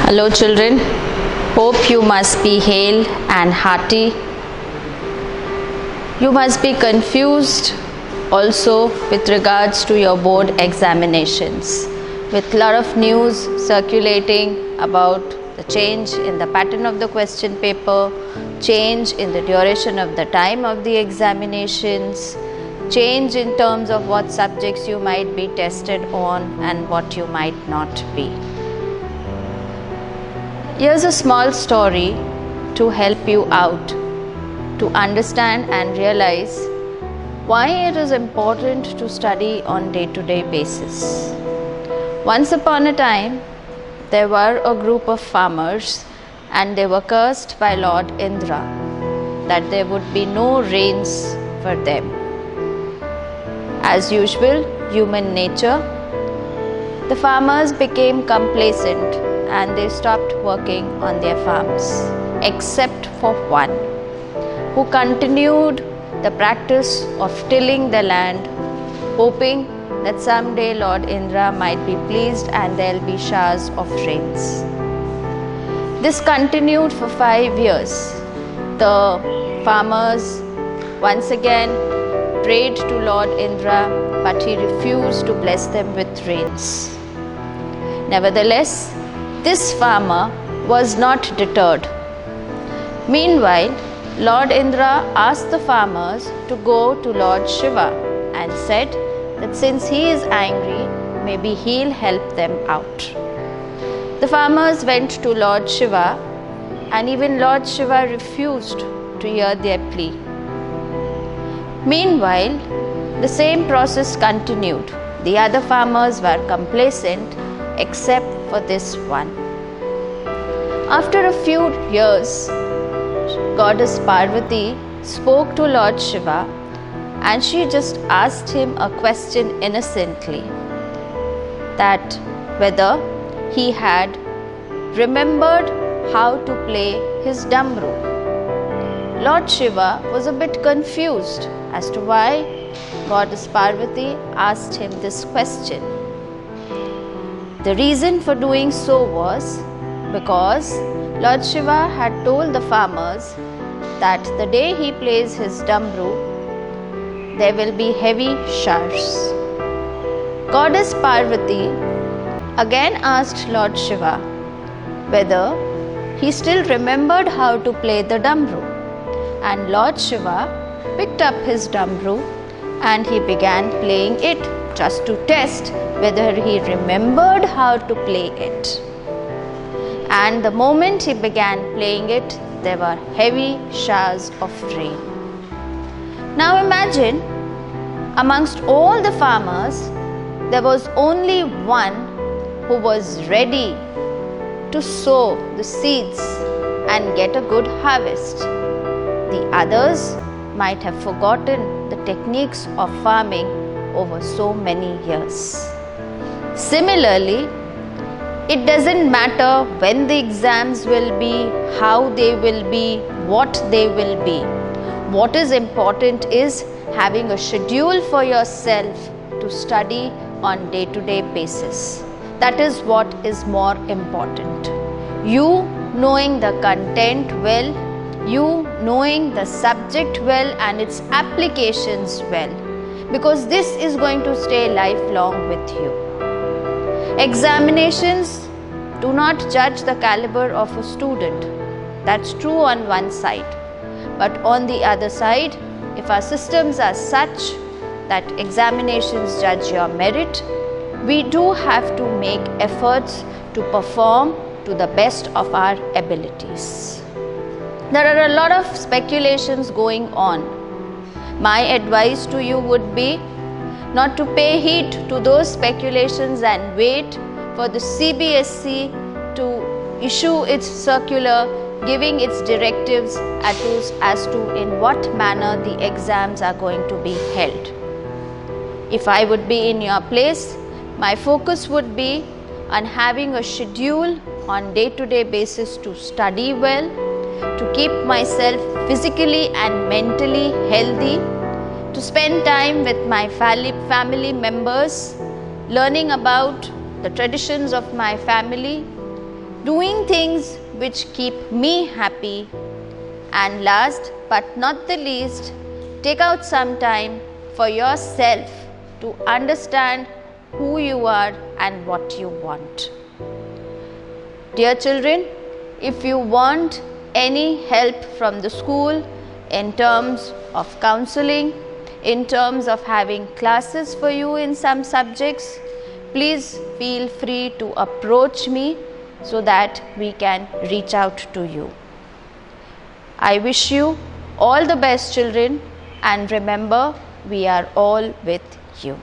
Hello children, hope you must be hale and hearty. You must be confused also with regards to your board examinations, with a lot of news circulating about the change in the pattern of the question paper, change in the duration of the time of the examinations, change in terms of what subjects you might be tested on and what you might not be. Here's a small story to help you out to understand and realize why it is important to study on day-to-day basis. Once upon a time, there were a group of farmers and they were cursed by Lord Indra that there would be no rains for them. As usual, human nature, the farmers became complacent and they stopped working on their farms, except for one, who continued the practice of tilling the land, hoping that someday Lord Indra might be pleased and there will be showers of rains. This continued for 5 years. The farmers once again prayed to Lord Indra, but he refused to bless them with rains. Nevertheless, this farmer was not deterred. Meanwhile, Lord Indra asked the farmers to go to Lord Shiva and said that since he is angry, maybe he'll help them out. The farmers went to Lord Shiva and even Lord Shiva refused to hear their plea. Meanwhile, the same process continued. The other farmers were complacent except for this one. After a few years, Goddess Parvati spoke to Lord Shiva and she just asked him a question innocently, that whether he had remembered how to play his damru. Lord Shiva was a bit confused as to why Goddess Parvati asked him this question. The reason for doing so was because Lord Shiva had told the farmers that the day he plays his damru, there will be heavy showers. Goddess Parvati again asked Lord Shiva whether he still remembered how to play the damru, and Lord Shiva picked up his damru and he began playing it just to test whether he remembered how to play it. And the moment he began playing it, there were heavy showers of rain. Now imagine, amongst all the farmers, there was only one who was ready to sow the seeds and get a good harvest. The others might have forgotten the techniques of farming over so many years. Similarly, it doesn't matter when the exams will be, how they will be, what they will be. What is important is having a schedule for yourself to study on day-to-day basis. That is what is more important. You knowing the content well, you knowing the subject well and its applications well, because this is going to stay lifelong with you. Examinations do not judge the caliber of a student. That's true on one side. But on the other side, if our systems are such that examinations judge your merit, we do have to make efforts to perform to the best of our abilities. There are a lot of speculations going on. My advice to you would be not to pay heed to those speculations and wait for the CBSE to issue its circular giving its directives as to in what manner the exams are going to be held. If I would be in your place, my focus would be on having a schedule on day-to-day basis to study well, to keep myself physically and mentally healthy, to spend time with my family members, learning about the traditions of my family, doing things which keep me happy, and last but not the least, take out some time for yourself to understand who you are and what you want. Dear children, if you want any help from the school in terms of counseling, in terms of having classes for you in some subjects, please feel free to approach me so that we can reach out to you. I wish you all the best, children, and remember, we are all with you.